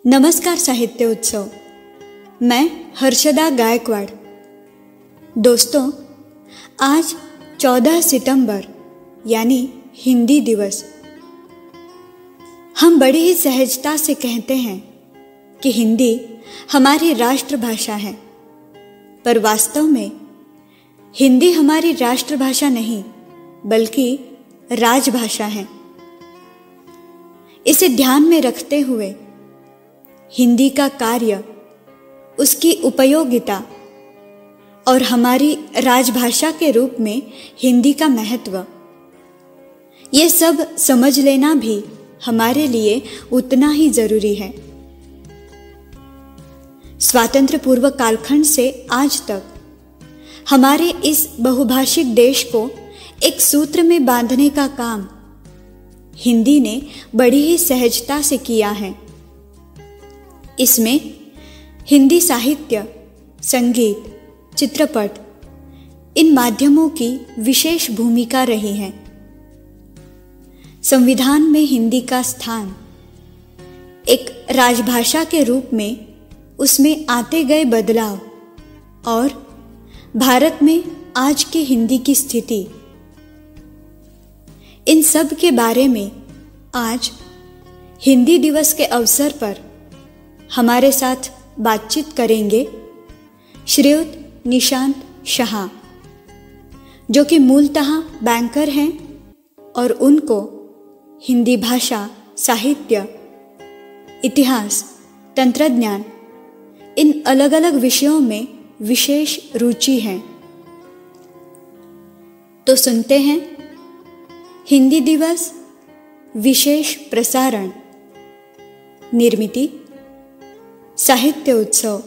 नमस्कार साहित्य उत्सव। मैं हर्षदा गायकवाड़। दोस्तों, आज 14 सितंबर यानी हिंदी दिवस। हम बड़ी ही सहजता से कहते हैं कि हिंदी हमारी राष्ट्रभाषा है, पर वास्तव में हिंदी हमारी राष्ट्रभाषा नहीं बल्कि राजभाषा है। इसे ध्यान में रखते हुए हिंदी का कार्य, उसकी उपयोगिता और हमारी राजभाषा के रूप में हिंदी का महत्व, ये सब समझ लेना भी हमारे लिए उतना ही जरूरी है। स्वातंत्र पूर्व कालखंड से आज तक हमारे इस बहुभाषिक देश को एक सूत्र में बांधने का काम हिंदी ने बड़ी ही सहजता से किया है। इसमें हिंदी साहित्य, संगीत, चित्रपट, इन माध्यमों की विशेष भूमिका रही है। संविधान में हिंदी का स्थान एक राजभाषा के रूप में उसमें आते गए बदलाव और भारत में आज की हिंदी की स्थिति, इन सब के बारे में आज हिंदी दिवस के अवसर पर हमारे साथ बातचीत करेंगे श्रीयुत निशांत शाह, जो कि मूलतः बैंकर हैं और उनको हिंदी भाषा, साहित्य, इतिहास, तंत्रज्ञान, इन अलग अलग विषयों में विशेष रुचि है। तो सुनते हैं हिंदी दिवस विशेष प्रसारण। निर्मिति साहित्य उत्सव।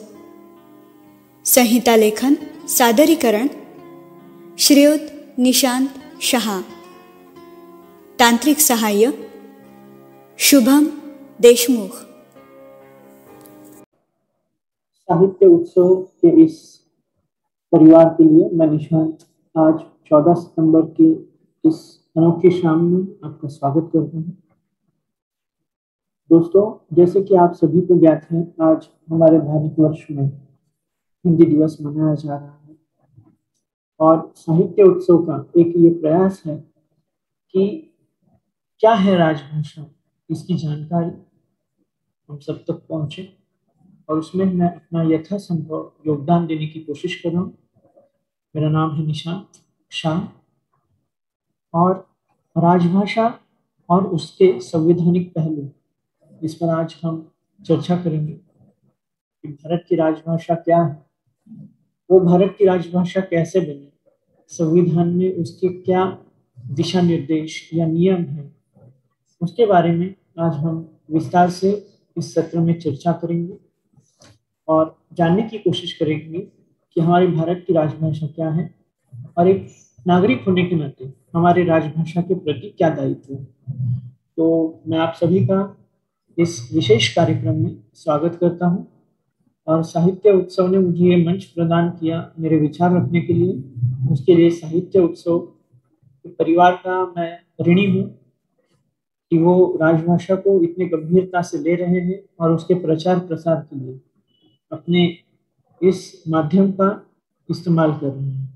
संहिता लेखन सादरीकरण श्रीयुत निशांत शाह। तांत्रिक सहाय्य शुभम देशमुख। साहित्य उत्सव के इस परिवार के लिए मैं निशांत आज 14 सितंबर के इस अनोखी शाम में आपका स्वागत करता हूँ। दोस्तों, जैसे कि आप सभी को ज्ञात है, आज हमारे भारतवर्ष में हिंदी दिवस मनाया जा रहा है और साहित्य उत्सव का एक ये प्रयास है कि क्या है राजभाषा, इसकी जानकारी हम सब तक पहुंचे और उसमें मैं अपना यथासंभव योगदान देने की कोशिश कर रहा हूँ। मेरा नाम है निशांत शाह और राजभाषा और उसके संवैधानिक पहलू, इस पर आज हम चर्चा करेंगे कि भारत की राजभाषा क्या है, वो भारत की राजभाषा कैसे बनी, संविधान में उसके क्या दिशा निर्देश या नियम हैं, उसके बारे में आज हम विस्तार से इस सत्र में चर्चा करेंगे और जानने की कोशिश करेंगे कि हमारी भारत की राजभाषा क्या है और एक नागरिक होने के नाते हमारे राजभाषा के प्रति क्या दायित्व है। तो मैं आप सभी का इस विशेष कार्यक्रम में स्वागत करता हूं और साहित्य उत्सव ने मुझे ये मंच प्रदान किया मेरे विचार रखने के लिए। उसके लिए साहित्य उत्सव परिवार का मैं ऋणी हूँ कि वो राजभाषा को इतने गंभीरता से ले रहे हैं और उसके प्रचार प्रसार के लिए अपने इस माध्यम का इस्तेमाल कर रहे हैं।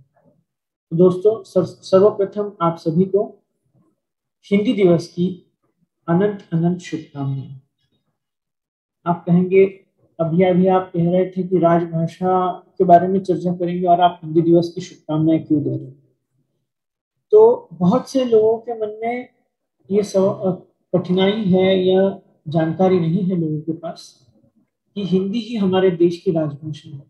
तो दोस्तों, सर्वप्रथम आप सभी को हिंदी दिवस की अनंत अनंत शुभकामनाएं। आप कहेंगे, अभी आप कह रहे थे कि राजभाषा के बारे में चर्चा करेंगे और आप हिंदी दिवस की शुभकामनाएं क्यों दे रहे हैं? तो बहुत से लोगों के मन में ये कठिनाई है या जानकारी नहीं है लोगों के पास कि हिंदी ही हमारे देश की राजभाषा है।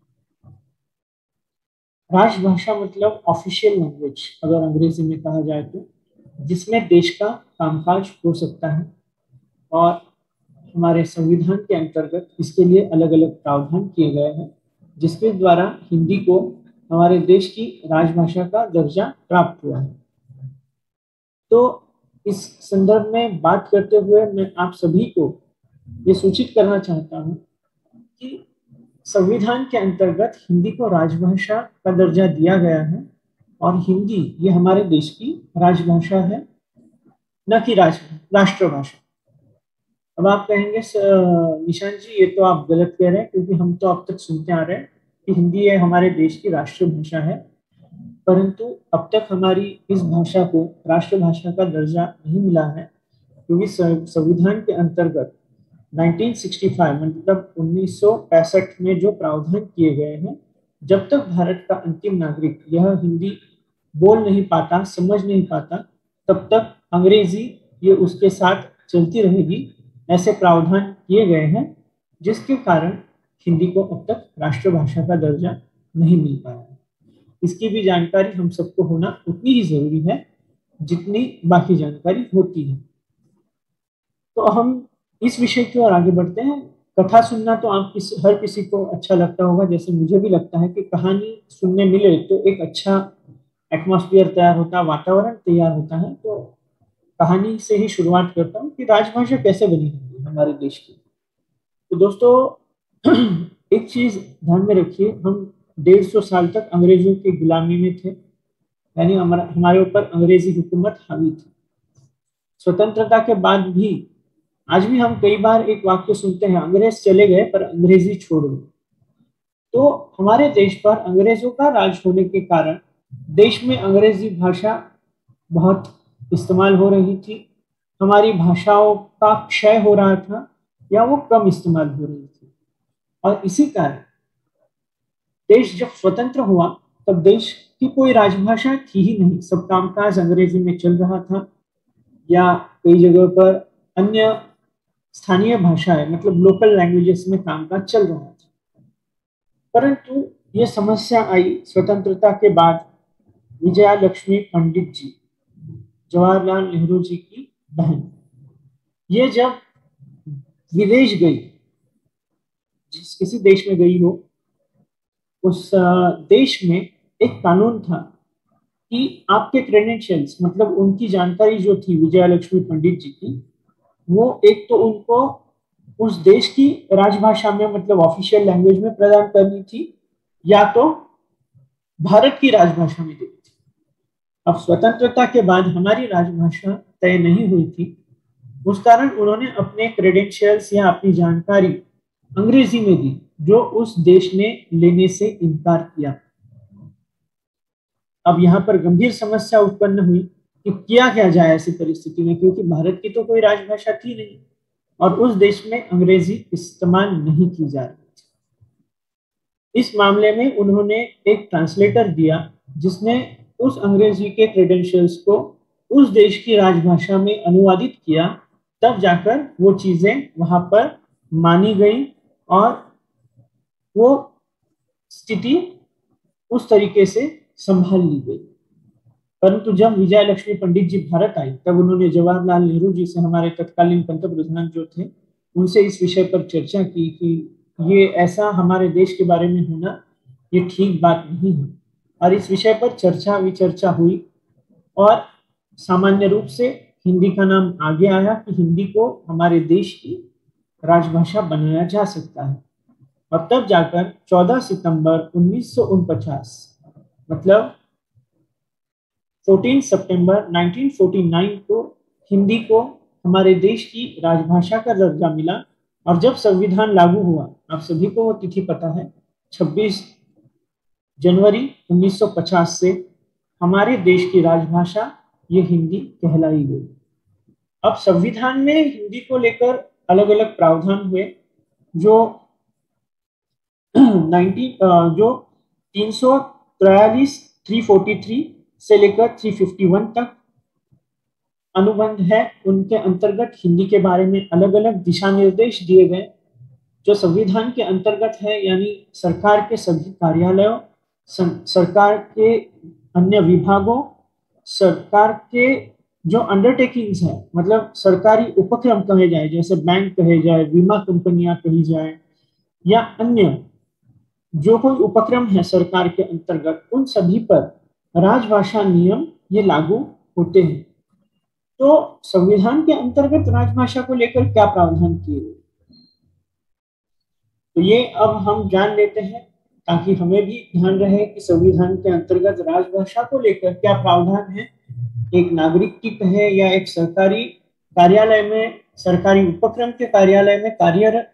राजभाषा मतलब ऑफिशियल लैंग्वेज, अगर अंग्रेजी में कहा जाए तो, जिसमें देश का कामकाज हो सकता है और हमारे संविधान के अंतर्गत इसके लिए अलग अलग प्रावधान किए गए हैं, जिसके द्वारा हिंदी को हमारे देश की राजभाषा का दर्जा प्राप्त हुआ है। तो इस संदर्भ में बात करते हुए मैं आप सभी को ये सूचित करना चाहता हूँ कि संविधान के अंतर्गत हिंदी को राजभाषा का दर्जा दिया गया है और हिंदी ये हमारे देश की राजभाषा है, न कि राष्ट्रभाषा। अब आप कहेंगे निशांत जी, ये तो आप गलत कह रहे हैं, क्योंकि हम तो अब तक सुनते आ रहे हैं कि हिंदी है हमारे देश की राष्ट्रभाषा है, परंतु अब तक हमारी इस भाषा को राष्ट्रभाषा का दर्जा नहीं मिला है, क्योंकि संविधान के अंतर्गत 1965 मतलब 1965 में जो प्रावधान किए गए हैं, जब तक भारत का अंतिम नागरिक यह हिंदी बोल नहीं पाता, समझ नहीं पाता, तब तक अंग्रेजी ये उसके साथ चलती रहेगी, ऐसे प्रावधान किए गए हैं, जिसके कारण हिंदी को अब तक राष्ट्रभाषा का दर्जा नहीं मिल पाया है। इसकी भी जानकारी हम सबको होना उतनी ही जरूरी है जितनी बाकी जानकारी होती है। तो हम इस विषय की ओर आगे बढ़ते हैं। कथा सुनना तो हर किसी को अच्छा लगता होगा, जैसे मुझे भी लगता है कि कहानी सुनने मिले तो एक अच्छा एटमॉस्फेयर तैयार होता है, वातावरण तैयार होता है। तो कहानी से ही शुरुआत करता हूँ कि राजभाषा कैसे बनी है हमारे देश की। तो दोस्तों एक चीज ध्यान में रखिए, हम 150 साल तक अंग्रेजों की गुलामी में थे, यानी हमारे ऊपर अंग्रेजी हुकूमत हावी थी। स्वतंत्रता के बाद भी आज भी हम कई बार एक वाक्य सुनते हैं, अंग्रेज चले गए पर अंग्रेजी छोड़ गए। तो हमारे देश पर अंग्रेजों का राज होने के कारण देश में अंग्रेजी भाषा बहुत इस्तेमाल हो रही थी, हमारी भाषाओं का क्षय हो रहा था या वो कम इस्तेमाल हो रही थी। और इसी कारण देश जब स्वतंत्र हुआ तब देश की कोई राजभाषा थी ही नहीं, सब कामकाज अंग्रेजी में चल रहा था, या कई जगह पर अन्य स्थानीय भाषाएं मतलब लोकल लैंग्वेजेस में कामकाज चल रहा था। परंतु ये समस्या आई स्वतंत्रता के बाद। विजया लक्ष्मी पंडित जी, जवाहरलाल नेहरू जी की बहन, ये जब विदेश गई, जिस किसी देश में गई हो, उस देश में एक कानून था कि आपके क्रेडेंशियल्स मतलब उनकी जानकारी जो थी विजया लक्ष्मी पंडित जी की, वो एक तो उनको उस देश की राजभाषा में मतलब ऑफिशियल लैंग्वेज में प्रदान करनी थी, या तो भारत की राजभाषा में देनी थी। अब स्वतंत्रता के बाद हमारी राजभाषा तय नहीं हुई थी, उस कारण उन्होंने अपने क्रेडेंशियल्स या अपनी जानकारी अंग्रेजी में दी, जो उस देश ने लेने से इनकार किया। अब यहाँ पर गंभीर समस्या उत्पन्न हुई कि किया क्या जाए ऐसी परिस्थिति में, क्योंकि भारत की तो कोई राजभाषा थी नहीं और उस देश में अंग्रेजी इस्तेमाल नहीं की जा रही थी। इस मामले में उन्होंने एक ट्रांसलेटर दिया, जिसने उस अंग्रेजी के क्रेडेंशियल्स को उस देश की राजभाषा में अनुवादित किया, तब जाकर वो चीजें वहां पर मानी गई और वो स्थिति उस तरीके से संभाल ली गई। परंतु जब विजय लक्ष्मी पंडित जी भारत आई, तब उन्होंने जवाहरलाल नेहरू जी से, हमारे तत्कालीन पंतप्रधान जो थे, उनसे इस विषय पर चर्चा की कि ये ऐसा हमारे देश के बारे में होना ये ठीक बात नहीं है। और इस विषय पर चर्चा विचर्चा हुई और सामान्य रूप से हिंदी का नाम आगे आया कि हिंदी को हमारे देश की राजभाषा बनाया जा सकता है। और तब जाकर 14 सितंबर 1949 मतलब 14 सितंबर 1949 को हिंदी को हमारे देश की राजभाषा का दर्जा मिला। और जब संविधान लागू हुआ, आप सभी को वो तिथि पता है, 26 जनवरी 1950 से हमारे देश की राजभाषा ये हिंदी कहलाई गई। अब संविधान में हिंदी को लेकर अलग अलग प्रावधान हुए, जो 343 343 से लेकर 351 तक अनुबंध है। उनके अंतर्गत हिंदी के बारे में अलग अलग दिशा निर्देश दिए गए, जो संविधान के अंतर्गत है, यानी सरकार के सभी कार्यालयों, सरकार के अन्य विभागों, सरकार के जो अंडरटेकिंग्स हैं, मतलब सरकारी उपक्रम कहे जाए, जैसे बैंक कहे जाए, बीमा कंपनियां कही जाए, या अन्य जो कोई उपक्रम है सरकार के अंतर्गत, उन सभी पर राजभाषा नियम ये लागू होते हैं। तो संविधान के अंतर्गत राजभाषा को लेकर क्या प्रावधान किए गए, तो ये अब हम जान लेते हैं, ताकि हमें भी ध्यान रहे कि संविधान के अंतर्गत राजभाषा को लेकर क्या प्रावधान है। एक नागरिक की कहे या एक सरकारी कार्यालय में सरकारी उपक्रम के कार्यालय में कार्यरत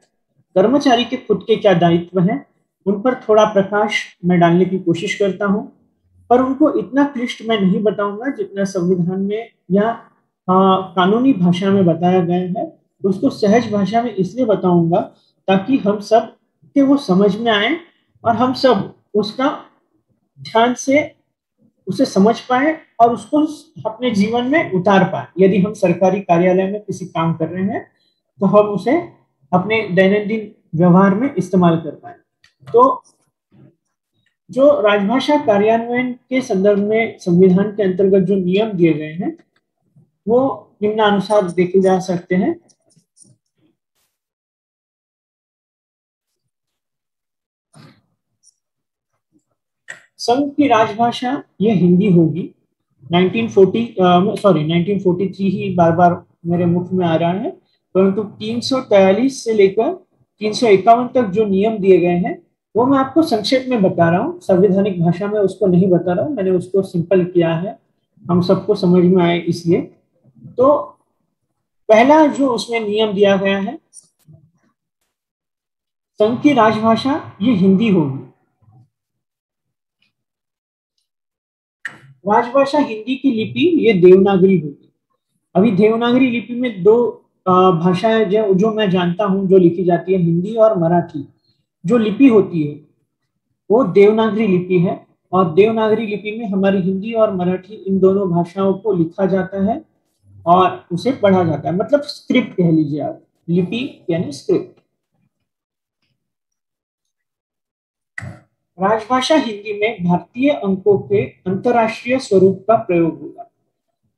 कर्मचारी के खुद के क्या दायित्व हैं, उन पर थोड़ा प्रकाश मैं डालने की कोशिश करता हूँ, पर उनको इतना क्लिष्ट मैं नहीं बताऊंगा जितना संविधान में या कानूनी भाषा में बताया गया है। उसको सहज भाषा में इसलिए बताऊंगा ताकि हम सब के वो समझ में आए और हम सब उसका ध्यान से उसे समझ पाए और उसको अपने जीवन में उतार पाए। यदि हम सरकारी कार्यालय में किसी काम कर रहे हैं तो हम उसे अपने दैनंदिन व्यवहार में इस्तेमाल कर पाए। तो जो राजभाषा कार्यान्वयन के संदर्भ में संविधान के अंतर्गत जो नियम दिए गए हैं वो निम्नानुसार देखे जा सकते हैं। संघ की राजभाषा ये हिंदी होगी। 1943 ही बार बार मेरे मुख में आ रहा है, परंतु 343 से लेकर 351 तक जो नियम दिए गए हैं वो मैं आपको संक्षेप में बता रहा हूँ। संवैधानिक भाषा में उसको नहीं बता रहा हूँ, मैंने उसको सिंपल किया है हम सबको समझ में आए इसलिए। तो पहला जो उसमें नियम दिया गया है, संघ की राजभाषा ये हिंदी होगी। राजभाषा हिंदी की लिपि ये देवनागरी होगी। अभी देवनागरी लिपि में दो भाषाएं जो मैं जानता हूं जो लिखी जाती है, हिंदी और मराठी। जो लिपि होती है वो देवनागरी लिपि है और देवनागरी लिपि में हमारी हिंदी और मराठी इन दोनों भाषाओं को लिखा जाता है और उसे पढ़ा जाता है, मतलब स्क्रिप्ट कह लीजिए आप, लिपि यानी स्क्रिप्ट। राजभाषा हिंदी में भारतीय अंकों के अंतरराष्ट्रीय स्वरूप का प्रयोग होगा।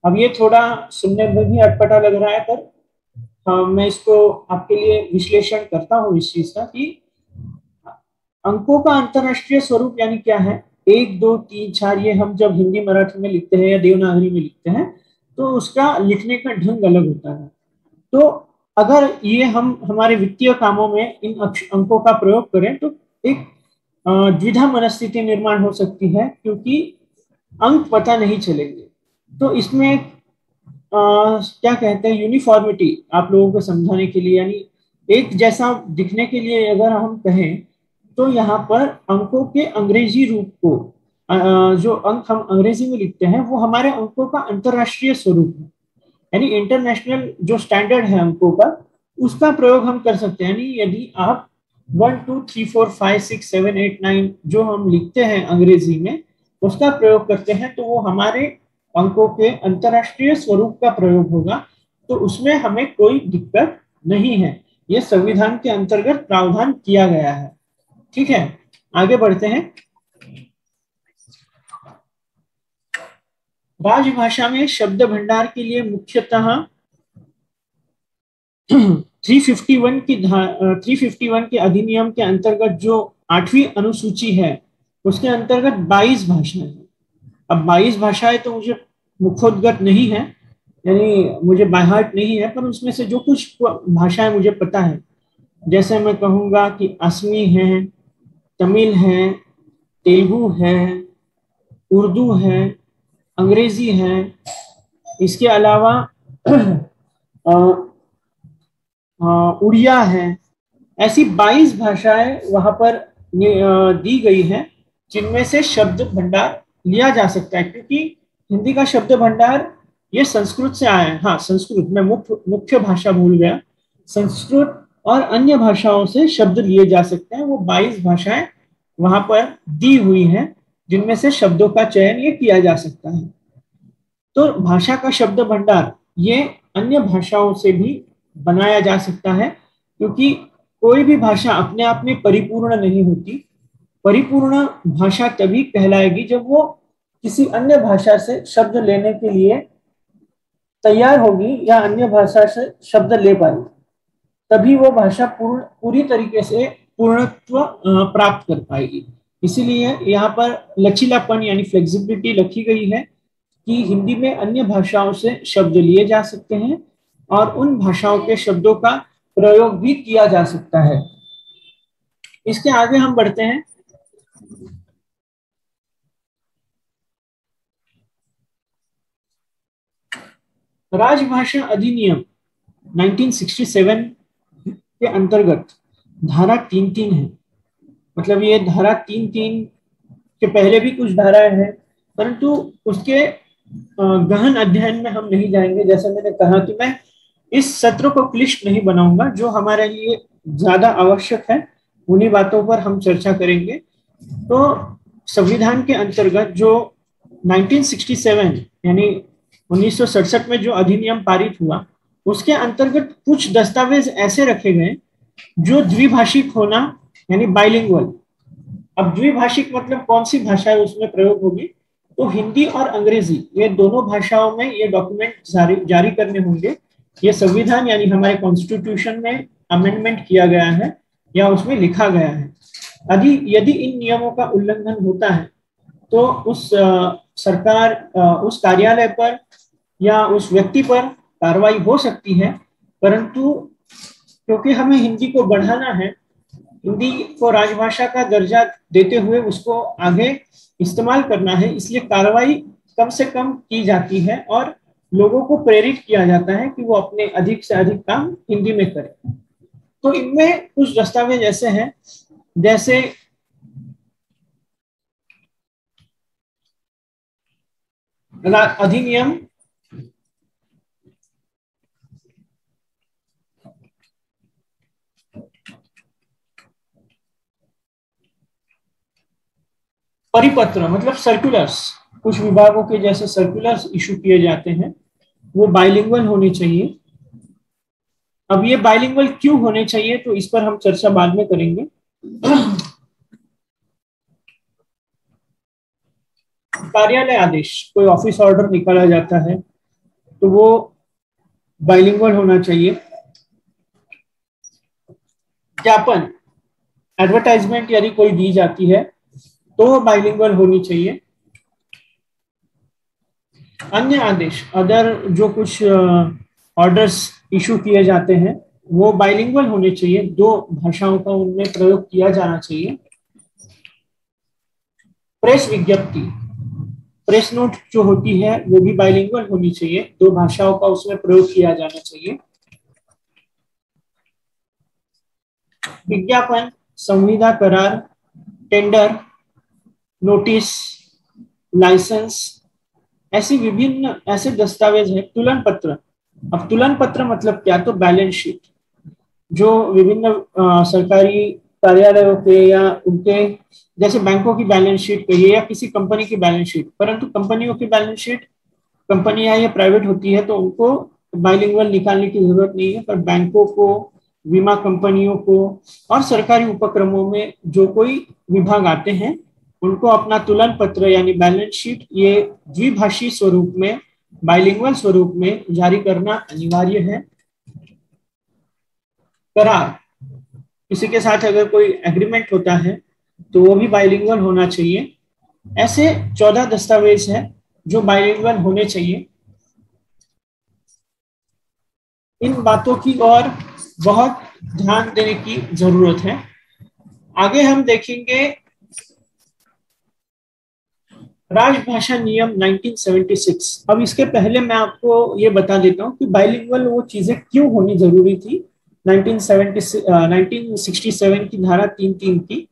अब ये थोड़ा सुनने में भी अटपटा लग रहा है, पर मैं इसको आपके लिए विश्लेषण करता हूँ इस चीज का कि अंकों का अंतरराष्ट्रीय स्वरूप यानी क्या है। 1, 2, 3, 4 ये हम जब हिंदी मराठी में लिखते हैं या देवनागरी में लिखते हैं तो उसका लिखने का ढंग अलग होता है। तो अगर ये हम हमारे वित्तीय कामों में इन अंकों का प्रयोग करें तो एक द्विधा मनस्थिति निर्माण हो सकती है, क्योंकि अंक पता नहीं चलेंगे। तो इसमें क्या कहते हैं, यूनिफॉर्मिटी आप लोगों को समझाने के लिए, यानी एक जैसा दिखने के लिए अगर हम कहें तो यहाँ पर अंकों के अंग्रेजी रूप को जो अंक हम अंग्रेजी में लिखते हैं वो हमारे अंकों का अंतरराष्ट्रीय स्वरूप है, यानी इंटरनेशनल जो स्टैंडर्ड है अंकों का उसका प्रयोग हम कर सकते हैं। यानी यदि आप 1, 2, 3, 4, 5, 6, 7, 8, 9 जो हम लिखते हैं अंग्रेजी में उसका प्रयोग करते हैं तो वो हमारे अंकों के अंतरराष्ट्रीय स्वरूप का प्रयोग होगा, तो उसमें हमें कोई दिक्कत नहीं है। ये संविधान के अंतर्गत प्रावधान किया गया है। ठीक है, आगे बढ़ते हैं। राजभाषा में शब्द भंडार के लिए मुख्यतः 351 के अधिनियम के अंतर्गत जो 8वीं अनुसूची है उसके अंतर्गत 22 भाषाएं हैं। अब 22 भाषाएं तो मुझे मुखोद्गत नहीं है, यानी मुझे बाय हार्ट नहीं है, पर उसमें से जो कुछ भाषाएं मुझे पता है, जैसे मैं कहूंगा कि असमी है, तमिल है, तेलुगु है, उर्दू है, अंग्रेजी है, इसके अलावा उड़िया है। ऐसी 22 भाषाएं वहां पर दी गई हैं जिनमें से शब्द भंडार लिया जा सकता है, क्योंकि हिंदी का शब्द भंडार ये संस्कृत से आया है। हाँ, संस्कृत, मैं मुख्य भाषा भूल गया। संस्कृत और अन्य भाषाओं से शब्द लिए जा सकते हैं। वो 22 भाषाएं वहां पर दी हुई हैं जिनमें से शब्दों का चयन ये किया जा सकता है। तो भाषा का शब्द भंडार ये अन्य भाषाओं से भी बनाया जा सकता है, क्योंकि कोई भी भाषा अपने आप में परिपूर्ण नहीं होती। परिपूर्ण भाषा तभी कहलाएगी जब वो किसी अन्य भाषा से शब्द लेने के लिए तैयार होगी या अन्य भाषा से शब्द ले पाएगी, तभी वो भाषा पूरी तरीके से पूर्णत्व प्राप्त कर पाएगी। इसीलिए यहाँ पर लचीलापन यानी फ्लेक्सिबिलिटी रखी गई है कि हिंदी में अन्य भाषाओं से शब्द लिए जा सकते हैं और उन भाषाओं के शब्दों का प्रयोग भी किया जा सकता है। इसके आगे हम बढ़ते हैं। राजभाषा अधिनियम 1967 के अंतर्गत धारा 3(3) है। मतलब ये धारा 3(3) के पहले भी कुछ धाराएं हैं, परंतु उसके गहन अध्ययन में हम नहीं जाएंगे। जैसे मैंने कहा कि मैं इस सत्र को क्लिष्ट नहीं बनाऊंगा, जो हमारे लिए ज्यादा आवश्यक है उन्हीं बातों पर हम चर्चा करेंगे। तो संविधान के अंतर्गत जो 1967 यानी 1967 में जो अधिनियम पारित हुआ, उसके अंतर्गत कुछ दस्तावेज ऐसे रखे गए जो द्विभाषिक होना यानी बाइलिंगुअल। अब द्विभाषिक मतलब कौन सी भाषा उसमें प्रयोग होगी, तो हिंदी और अंग्रेजी ये दोनों भाषाओं में ये डॉक्यूमेंट जारी करने होंगे। ये संविधान यानी हमारे कॉन्स्टिट्यूशन में अमेंडमेंट किया गया है या उसमें लिखा गया है। यदि इन नियमों का उल्लंघन होता है तो उस सरकार उस कार्यालय पर या उस व्यक्ति पर कार्रवाई हो सकती है, परंतु क्योंकि हमें हिंदी को बढ़ाना है, हिंदी को राजभाषा का दर्जा देते हुए उसको आगे इस्तेमाल करना है, इसलिए कार्रवाई कम से कम की जाती है और लोगों को प्रेरित किया जाता है कि वो अपने अधिक से अधिक काम हिंदी में करें। तो इनमें कुछ दस्तावेज ऐसे हैं जैसे अधिनियम परिपत्र मतलब सर्कुलर्स, कुछ विभागों के जैसे सर्कुलर्स इशू किए जाते हैं, वो बाइलिंगुअल होने चाहिए। अब ये बाइलिंगुअल क्यों होने चाहिए, तो इस पर हम चर्चा बाद में करेंगे। कार्यालय आदेश, कोई ऑफिस ऑर्डर निकाला जाता है तो वो बाइलिंगुअल होना चाहिए। ज्ञापन, एडवर्टाइजमेंट यदि कोई दी जाती है तो बाइलिंगुअल होनी चाहिए। अन्य आदेश, अदर जो कुछ ऑर्डर्स इशू किए जाते हैं वो बाइलिंगुअल होने चाहिए, दो भाषाओं का उनमें प्रयोग किया जाना चाहिए। प्रेस विज्ञप्ति, प्रेस नोट जो होती है वो भी बाइलिंगुअल होनी चाहिए, दो भाषाओं का उसमें प्रयोग किया जाना चाहिए। विज्ञापन, संविदा करार, टेंडर, नोटिस, लाइसेंस, ऐसी विभिन्न ऐसे दस्तावेज है। तुलन पत्र, अब तुलन पत्र मतलब क्या, तो बैलेंस शीट, जो विभिन्न सरकारी कार्यालयों के या उनके जैसे बैंकों की बैलेंस शीट कहिए या किसी कंपनी की बैलेंस शीट, परंतु कंपनियों की बैलेंस शीट, कंपनियां या प्राइवेट होती है तो उनको बाइलिंगुअल निकालने की जरूरत नहीं है, पर बैंकों को, बीमा कंपनियों को और सरकारी उपक्रमों में जो कोई विभाग आते हैं उनको अपना तुलन पत्र यानी बैलेंस शीट ये द्विभाषी स्वरूप में, बाइलिंगुअल स्वरूप में जारी करना अनिवार्य है। करार, किसी के साथ अगर कोई एग्रीमेंट होता है तो वो भी बाइलिंगुअल होना चाहिए। ऐसे 14 दस्तावेज हैं जो बाइलिंगुअल होने चाहिए। इन बातों की और बहुत ध्यान देने की जरूरत है। आगे हम देखेंगे राजभाषा नियम 1976। अब इसके पहले मैं आपको ये बता देता हूँ कि बाइलिंगुअल वो चीजें क्यों होनी जरूरी थी 1967 की धारा 3(3) की,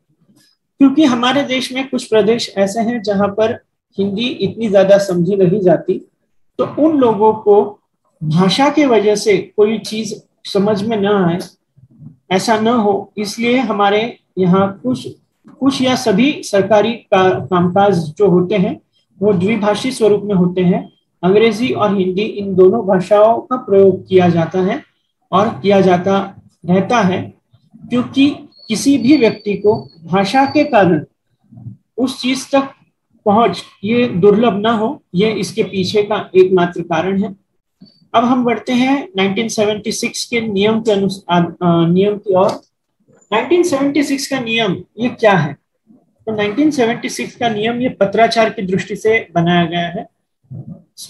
क्योंकि हमारे देश में कुछ प्रदेश ऐसे हैं जहां पर हिंदी इतनी ज्यादा समझी नहीं जाती, तो उन लोगों को भाषा के वजह से कोई चीज समझ में न आए, ऐसा न हो, इसलिए हमारे यहाँ कुछ या सभी सरकारी कामकाज जो होते हैं वो द्विभाषी स्वरूप में होते हैं। अंग्रेजी और हिंदी इन दोनों भाषाओं का प्रयोग किया जाता है और किया जाता रहता है, क्योंकि किसी भी व्यक्ति को भाषा के कारण उस चीज तक पहुंच ये दुर्लभ ना हो, ये इसके पीछे का एकमात्र कारण है। अब हम बढ़ते हैं 1976 के नियम के अनुसार नियम की ओर। 1976 का नियम ये क्या है, तो 1976 का नियम ये पत्राचार की दृष्टि से बनाया गया है।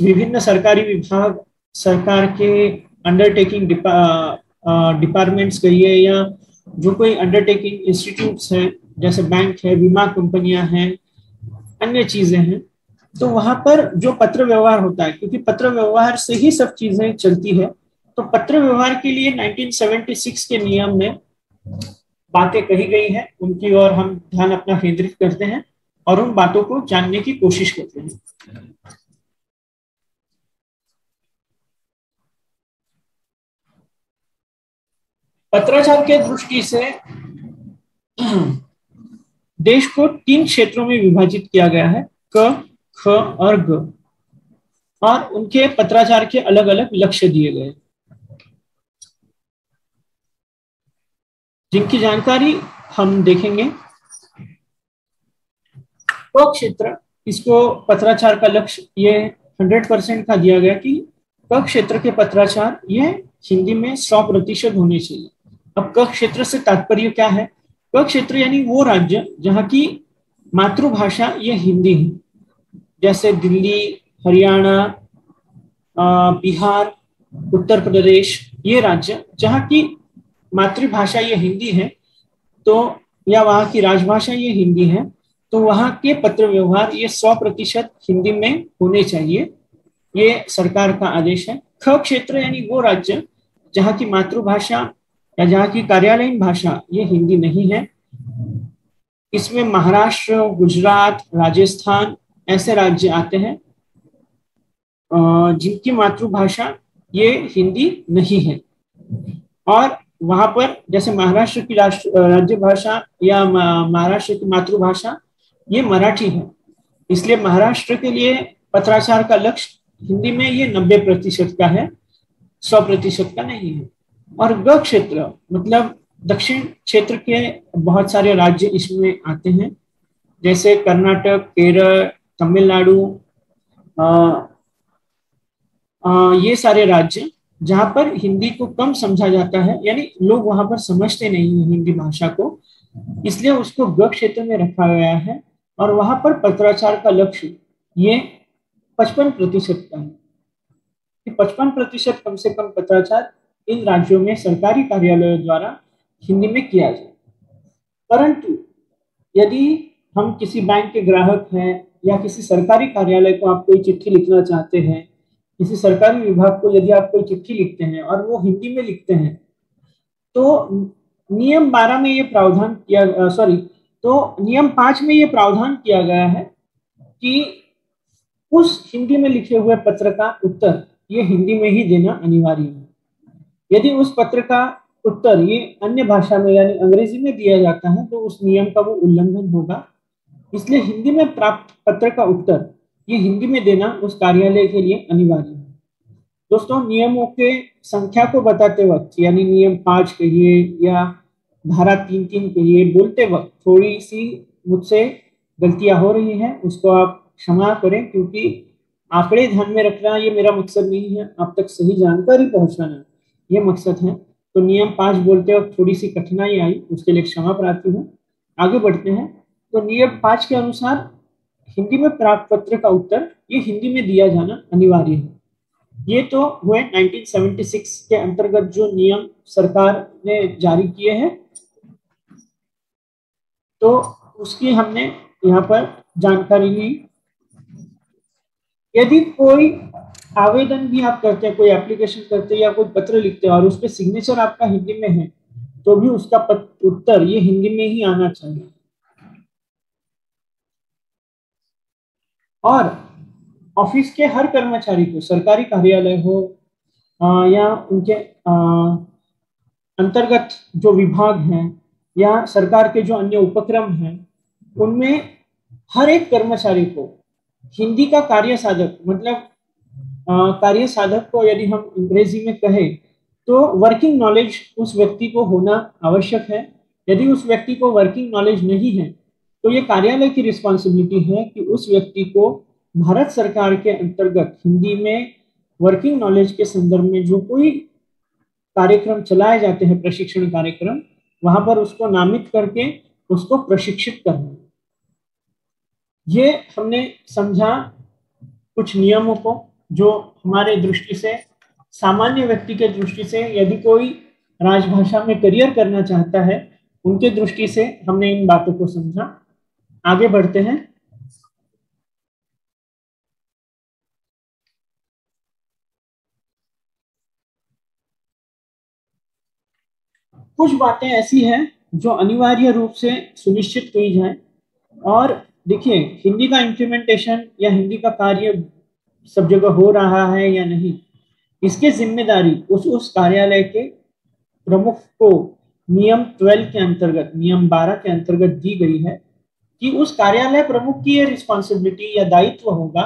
विभिन्न सरकारी विभाग, सरकार के अंडरटेकिंग डिपार्टमेंट्स कहिए या जो कोई अंडरटेकिंग इंस्टीट्यूट्स हैं जैसे बैंक है, बीमा कंपनियां हैं, अन्य चीजें हैं, तो वहां पर जो पत्र व्यवहार होता है, क्योंकि पत्र व्यवहार से ही सब चीजें चलती है, तो पत्र व्यवहार के लिए 1976 के नियम में बातें कही गई है, उनकी ओर हम ध्यान अपना केंद्रित करते हैं और उन बातों को जानने की कोशिश करते हैं। पत्राचार के दृष्टि से देश को 3 क्षेत्रों में विभाजित किया गया है, क, ख और ग, और उनके पत्राचार के अलग अलग लक्ष्य दिए गए, जिनकी जानकारी हम देखेंगे। क क्षेत्र, इसको पत्राचार का लक्ष्य ये 100% का दिया गया कि क क्षेत्र के पत्राचार ये हिंदी में 100% होने चाहिए। अब क क्षेत्र से तात्पर्य क्या है? क क्षेत्र यानी वो राज्य जहां की मातृभाषा ये हिंदी है, जैसे दिल्ली, हरियाणा, बिहार, उत्तर प्रदेश, ये राज्य जहां की मातृभाषा ये हिंदी है, तो या वहां की राजभाषा ये हिंदी है, तो वहां के पत्र व्यवहार ये 100% हिंदी में होने चाहिए, ये सरकार का आदेश है। ख क्षेत्र यानी वो राज्य जहां की मातृभाषा या जहां की कार्यालयीन भाषा ये हिंदी नहीं है, इसमें महाराष्ट्र, गुजरात, राजस्थान ऐसे राज्य आते हैं जिनकी मातृभाषा ये हिंदी नहीं है, और वहां पर जैसे महाराष्ट्र की राज्य भाषा या महाराष्ट्र की मातृभाषा ये मराठी है, इसलिए महाराष्ट्र के लिए पत्राचार का लक्ष्य हिंदी में ये 90% का है, 100% का नहीं है। और ग क्षेत्र मतलब दक्षिण क्षेत्र के बहुत सारे राज्य इसमें आते हैं, जैसे कर्नाटक, केरल, तमिलनाडु, ये सारे राज्य जहां पर हिंदी को कम समझा जाता है, यानी लोग वहां पर समझते नहीं है हिंदी भाषा को, इसलिए उसको ग क्षेत्र में रखा गया है, और वहां पर पत्राचार का लक्ष्य ये 55% का है कि 55% कम से कम पत्राचार इन राज्यों में सरकारी कार्यालयों द्वारा हिंदी में किया जाए। परंतु यदि हम किसी बैंक के ग्राहक हैं या किसी सरकारी कार्यालय को आप कोई चिट्ठी लिखना चाहते हैं, किसी सरकारी विभाग को यदि आप कोई चिट्ठी लिखते हैं और वो हिंदी में लिखते हैं, तो नियम 12 में ये प्रावधान किया तो नियम 5 में ये प्रावधान किया गया है कि उस हिंदी में लिखे हुए पत्र का उत्तर ये हिंदी में ही देना अनिवार्य है। यदि उस पत्र का उत्तर ये अन्य भाषा में यानी अंग्रेजी में दिया जाता है तो उस नियम का वो उल्लंघन होगा, इसलिए हिंदी में प्राप्त पत्र का उत्तर ये हिंदी में देना उस कार्यालय के लिए अनिवार्य है। दोस्तों, नियमों के संख्या को बताते वक्त यानी नियम 5 कहिए या धारा 3(3) कहिए, बोलते वक्त थोड़ी सी मुझसे गलतियां हो रही हैं, उसको आप क्षमा करें, क्योंकि आंकड़े ध्यान में रखना ये मेरा मकसद नहीं है, आप तक सही जानकारी पहुंचाना ये मकसद है। तो नियम 5 बोलते वक्त थोड़ी सी कठिनाई आई, उसके लिए क्षमा प्रार्थी हूँ। आगे बढ़ते हैं। तो नियम 5 के अनुसार हिंदी में प्राप्त पत्र का उत्तर ये हिंदी में दिया जाना अनिवार्य है। ये तो हुए 1976 के अंतर्गत जो नियम सरकार ने जारी किए हैं, तो उसकी हमने यहाँ पर जानकारी ली। यदि कोई आवेदन भी आप करते हैं, कोई एप्लीकेशन करते हैं या कोई पत्र लिखते हैं और उस पर सिग्नेचर आपका हिंदी में है, तो भी उसका उत्तर ये हिंदी में ही आना चाहिए। और ऑफिस के हर कर्मचारी को, सरकारी कार्यालय हो या उनके अंतर्गत जो विभाग हैं या सरकार के जो अन्य उपक्रम हैं, उनमें हर एक कर्मचारी को हिंदी का कार्य साधक मतलब कार्य साधक को यदि हम अंग्रेजी में कहें तो वर्किंग नॉलेज उस व्यक्ति को होना आवश्यक है। यदि उस व्यक्ति को वर्किंग नॉलेज नहीं है तो ये कार्यालय की रिस्पॉन्सिबिलिटी है कि उस व्यक्ति को भारत सरकार के अंतर्गत हिंदी में वर्किंग नॉलेज के संदर्भ में जो कोई कार्यक्रम चलाए जाते हैं, प्रशिक्षण कार्यक्रम, वहां पर उसको नामित करके उसको प्रशिक्षित करना। ये हमने समझा कुछ नियमों को जो हमारे दृष्टि से, सामान्य व्यक्ति के दृष्टि से, यदि कोई राजभाषा में करियर करना चाहता है उनके दृष्टि से हमने इन बातों को समझा। आगे बढ़ते हैं। कुछ बातें ऐसी हैं जो अनिवार्य रूप से सुनिश्चित की जाए। और देखिए, हिंदी का इम्प्लीमेंटेशन या हिंदी का कार्य सब जगह हो रहा है या नहीं, इसकी जिम्मेदारी उस कार्यालय के प्रमुख को नियम 12 के अंतर्गत, नियम 12 के अंतर्गत दी गई है कि उस कार्यालय प्रमुख की ये रिस्पॉन्सिबिलिटी या दायित्व होगा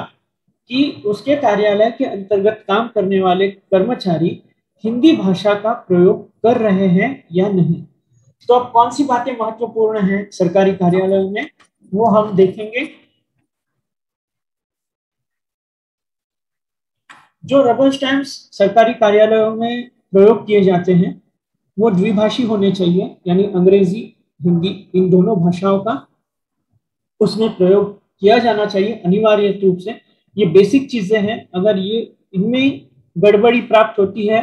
कि उसके कार्यालय के अंतर्गत काम करने वाले कर्मचारी हिंदी भाषा का प्रयोग कर रहे हैं या नहीं। तो अब कौन सी बातें महत्वपूर्ण हैं सरकारी कार्यालयों में, वो हम देखेंगे। जो रबर स्टैम्प्स सरकारी कार्यालयों में प्रयोग किए जाते हैं वो द्विभाषी होने चाहिए, यानी अंग्रेजी हिंदी इन दोनों भाषाओं का उसमें प्रयोग किया जाना चाहिए अनिवार्य रूप से। ये बेसिक चीजें हैं, अगर ये इनमें गड़बड़ी प्राप्त होती है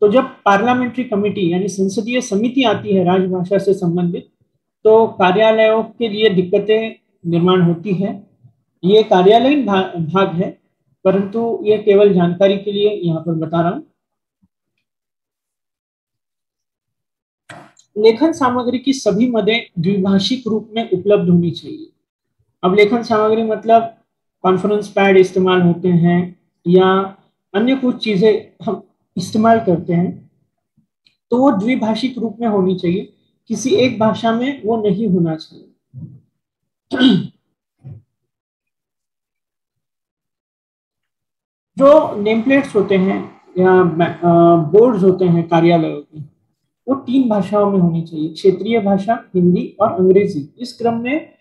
तो जब पार्लियामेंट्री कमेटी यानी संसदीय समिति आती है राजभाषा से संबंधित, तो कार्यालयों के लिए दिक्कतें निर्माण होती है। ये कार्यालयीन भाग है, परंतु ये केवल जानकारी के लिए यहाँ पर बता रहा हूँ। लेखन सामग्री की सभी मदें द्विभाषिक रूप में उपलब्ध होनी चाहिए। अब लेखन सामग्री मतलब कॉन्फ्रेंस पैड इस्तेमाल होते हैं या अन्य कुछ चीजें हम इस्तेमाल करते हैं, तो वो द्विभाषिक रूप में होनी चाहिए, किसी एक भाषा में वो नहीं होना चाहिए। जो नेम प्लेट्स होते हैं या बोर्ड्स होते हैं कार्यालयों के, वो 3 भाषाओं में होनी चाहिए, क्षेत्रीय भाषा, हिंदी और अंग्रेजी। इस क्रम में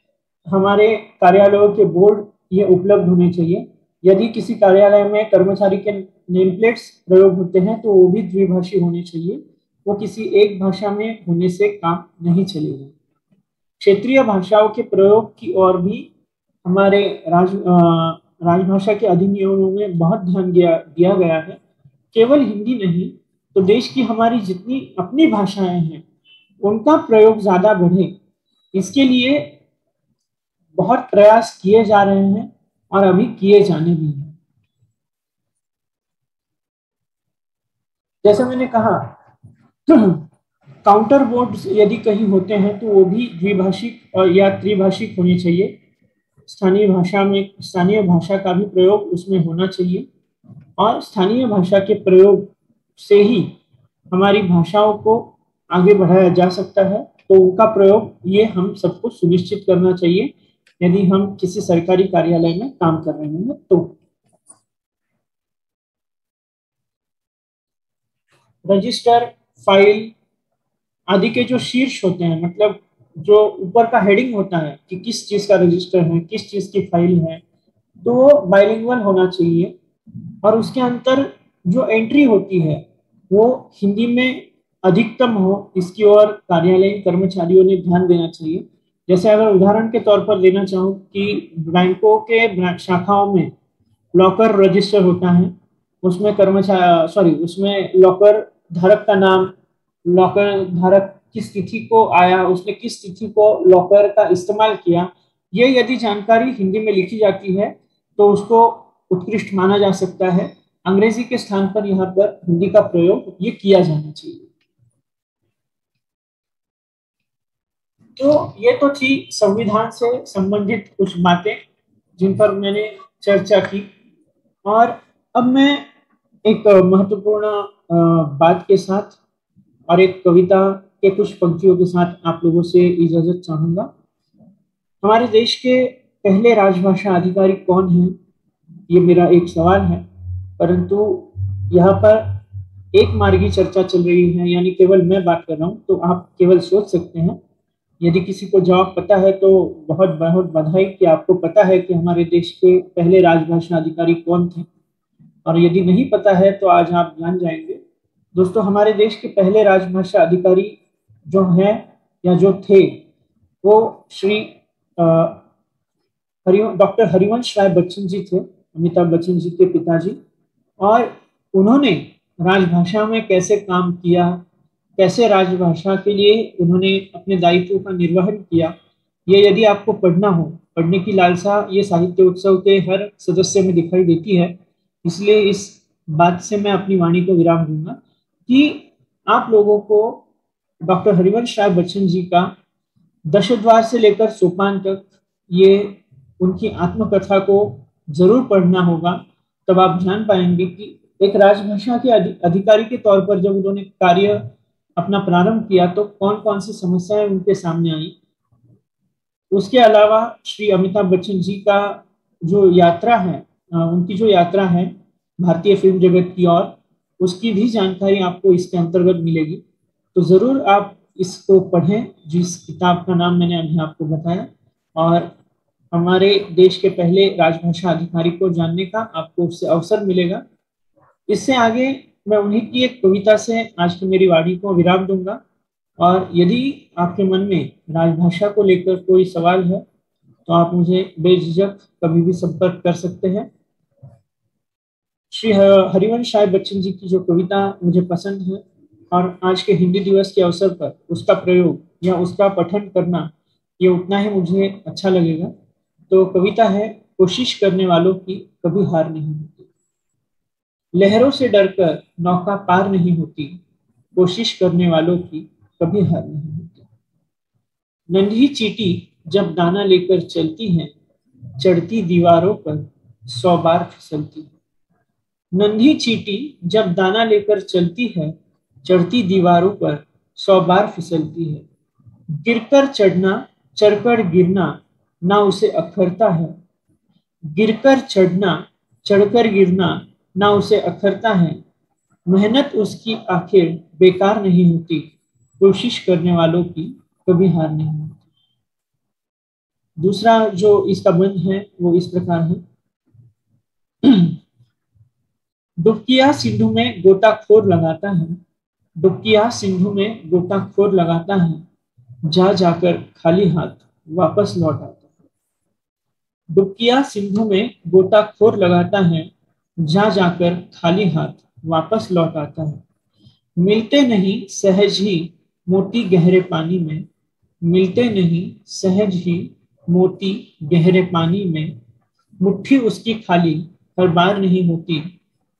हमारे कार्यालयों के बोर्ड ये उपलब्ध होने चाहिए। यदि किसी कार्यालय में कर्मचारी के नेम प्लेट्स प्रयोग होते हैं तो वो भी द्विभाषी होने चाहिए, वो किसी एक भाषा में होने से काम नहीं चलेगा। क्षेत्रीय भाषाओं के प्रयोग की ओर भी हमारे राजभाषा के अधिनियमों में बहुत ध्यान दिया गया है। केवल हिंदी नहीं, तो देश की हमारी जितनी अपनी भाषाएं हैं उनका प्रयोग ज्यादा बढ़े, इसके लिए बहुत प्रयास किए जा रहे हैं और अभी किए जाने भी हैं। जैसे मैंने कहा, काउंटर बोर्ड यदि कहीं होते हैं तो वो भी द्विभाषिक और या त्रिभाषिक होने चाहिए। स्थानीय भाषा में स्थानीय भाषा का भी प्रयोग उसमें होना चाहिए, और स्थानीय भाषा के प्रयोग से ही हमारी भाषाओं को आगे बढ़ाया जा सकता है, तो उनका प्रयोग ये हम सबको सुनिश्चित करना चाहिए यदि हम किसी सरकारी कार्यालय में काम कर रहे हैं। तो रजिस्टर, फाइल आदि के जो शीर्ष होते हैं, मतलब जो ऊपर का हेडिंग होता है कि किस चीज का रजिस्टर है, किस चीज की फाइल है, तो वो बाइलिंगुअल होना चाहिए। और उसके अंदर जो एंट्री होती है वो हिंदी में अधिकतम हो, इसकी ओर कार्यालयीन कर्मचारियों ने ध्यान देना चाहिए। जैसे अगर उदाहरण के तौर पर लेना चाहूँ कि बैंकों के शाखाओं में लॉकर रजिस्टर होता है, उसमें उसमें लॉकर धारक का नाम, लॉकर धारक किस तिथि को आया, उसने किस तिथि को लॉकर का इस्तेमाल किया, ये यदि जानकारी हिंदी में लिखी जाती है तो उसको उत्कृष्ट माना जा सकता है। अंग्रेजी के स्थान पर यहाँ पर हिंदी का प्रयोग ये किया जाना चाहिए। तो ये तो थी संविधान से संबंधित कुछ बातें जिन पर मैंने चर्चा की। और अब मैं एक महत्वपूर्ण बात के साथ और एक कविता के कुछ पंक्तियों के साथ आप लोगों से इजाजत चाहूंगा। हमारे देश के पहले राजभाषा अधिकारी कौन हैं, ये मेरा एक सवाल है, परंतु यहाँ पर एक मार्गी चर्चा चल रही है, यानी केवल मैं बात कर रहा हूँ, तो आप केवल सोच सकते हैं। यदि किसी को जवाब पता है तो बहुत बहुत बधाई कि आपको पता है कि हमारे देश के पहले राजभाषा अधिकारी कौन थे, और यदि नहीं पता है तो आज आप जान जाएंगे। दोस्तों, हमारे देश के पहले राजभाषा अधिकारी जो हैं या जो थे वो श्री डॉक्टर हरिवंश राय बच्चन जी थे, अमिताभ बच्चन जी के पिताजी। और उन्होंने राजभाषा में कैसे काम किया, कैसे राजभाषा के लिए उन्होंने अपने दायित्व का निर्वहन किया, ये यदि आपको पढ़ना हो, पढ़ने की लालसा ये साहित्य उत्सव के हर सदस्य में दिखाई देती है। इसलिए इस बात से मैं अपनी वाणी को विराम दूंगा कि आप लोगों को डॉक्टर हरिवंश राय बच्चन जी का दशद्वार से लेकर सोपान तक, ये उनकी आत्मकथा को जरूर पढ़ना होगा। तब आप जान पाएंगे कि एक राजभाषा के अधिकारी के तौर पर जब उन्होंने कार्य अपना प्रारंभ किया तो कौन कौन सी समस्याएं उनके सामने आई। उसके अलावा श्री अमिताभ बच्चन जी का जो यात्रा है, उनकी जो यात्रा है भारतीय फिल्म जगत की ओर, उसकी भी जानकारी आपको इसके अंतर्गत मिलेगी। तो जरूर आप इसको पढ़ें, जिस किताब का नाम मैंने अभी आपको बताया, और हमारे देश के पहले राजभाषा अधिकारी को जानने का आपको उससे अवसर मिलेगा। इससे आगे मैं उन्हीं की एक कविता से आज की मेरी वाणी को विराम दूंगा, और यदि आपके मन में राजभाषा को लेकर कोई सवाल है तो आप मुझे बेझिझक कभी भी संपर्क कर सकते हैं। श्री हरिवंश राय बच्चन जी की जो कविता मुझे पसंद है और आज के हिंदी दिवस के अवसर पर उसका प्रयोग या उसका पठन करना ये उतना ही मुझे अच्छा लगेगा। तो कविता है, कोशिश करने वालों की कभी हार नहीं होती। लहरों से डरकर नौका पार नहीं होती, कोशिश करने वालों की कभी हार नहीं होती। नन्ही चींटी जब दाना लेकर चलती है, चढ़ती दीवारों पर 100 बार फिसलती है। नन्ही चींटी जब दाना लेकर चलती है, चढ़ती दीवारों पर 100 बार फिसलती है। गिरकर चढ़ना, चढ़कर गिरना ना उसे अखरता है। गिरकर चढ़ना, चढ़कर गिरना ना उसे अखरता है। मेहनत उसकी आखिर बेकार नहीं होती, कोशिश करने वालों की कभी हार नहीं होती। दूसरा जो इसका बंध है वो इस प्रकार है। डुबकिया सिंधु में गोताखोर लगाता है, डुबकिया सिंधु में गोताखोर लगाता है, जा जाकर खाली हाथ वापस लौट आता है। डुबकिया सिंधु में गोताखोर लगाता है, जा जाकर खाली हाथ वापस लौट आता है। मिलते नहीं सहज ही मोती गहरे पानी में, मिलते नहीं सहज ही मोती गहरे पानी में। मुट्ठी उसकी खाली हर बार नहीं होती,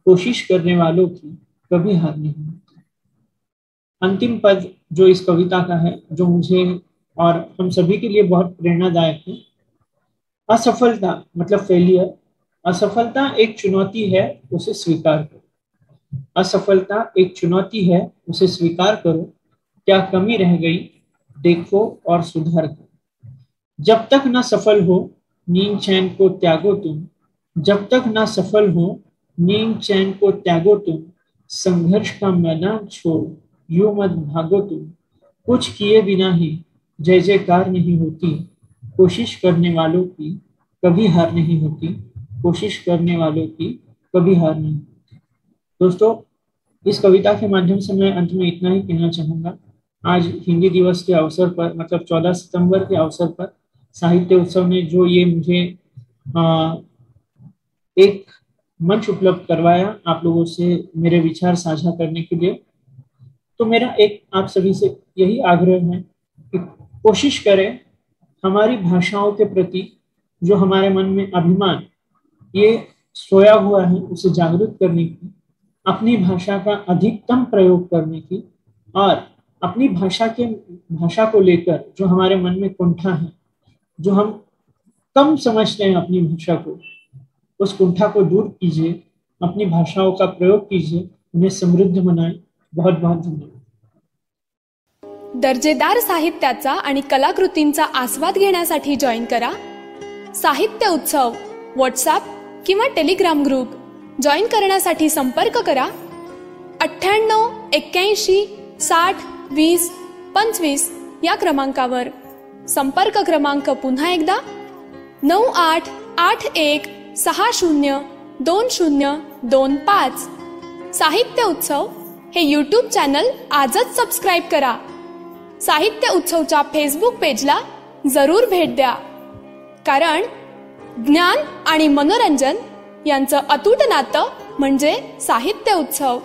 कोशिश करने वालों की कभी हार नहीं होती। अंतिम पद जो इस कविता का है, जो मुझे और हम सभी के लिए बहुत प्रेरणादायक है। असफलता मतलब फेलियर, असफलता एक चुनौती है, उसे स्वीकार करो। असफलता एक चुनौती है, उसे स्वीकार करो। क्या कमी रह गई देखो और सुधार करो। जब तक ना सफल हो नींद चैन को त्यागो तुम, जब तक ना सफल हो नींद चैन को त्यागो तुम। संघर्ष का मैदान छोड़ यूं मत भागो तुम। कुछ किए बिना ही जय जयकार नहीं होती, कोशिश करने वालों की कभी हार नहीं होती, कोशिश करने वालों की कभी हार नहीं होती। दोस्तों, इस कविता के माध्यम से मैं अंत में इतना ही कहना चाहूंगा। आज हिंदी दिवस के अवसर पर, मतलब 14 सितंबर के अवसर पर साहित्य उत्सव ने जो ये मुझे एक मंच उपलब्ध करवाया आप लोगों से मेरे विचार साझा करने के लिए, तो मेरा एक आप सभी से यही आग्रह है कि कोशिश करें हमारी भाषाओं के प्रति जो हमारे मन में अभिमान ये सोया हुआ है उसे जागृत करने की, अपनी भाषा का अधिकतम प्रयोग करने की, और अपनी भाषा को लेकर जो हमारे मन में कुंठा है, जो हम कम समझते हैं अपनी भाषा को, उस कुंठा को दूर कीजिए, अपनी भाषाओं का प्रयोग कीजिए, उन्हें समृद्ध बनाएं। बहुत बहुत धन्यवाद। दर्जेदार साहित्याचा आणि कलाकृतींचा आस्वाद घेण्यासाठी जॉईन करा साहित्य उत्सव व्हॉट्सॲप किंवा टेलिग्राम ग्रुप। जॉईन करण्यासाठी संपर्क करा 98 81 60 20 25 या क्रमांकावर। संपर्क क्रमांक पुन्हा एकदा 9881 60 2025। साहित्य उत्सव हे यूट्यूब चॅनल आजच सबस्क्राइब करा। साहित्य उत्सवच्या फेसबुक पेजला जरूर भेट द्या, कारण ज्ञान आणि मनोरंजन यांचं अतूट नातं म्हणजे साहित्य उत्सव।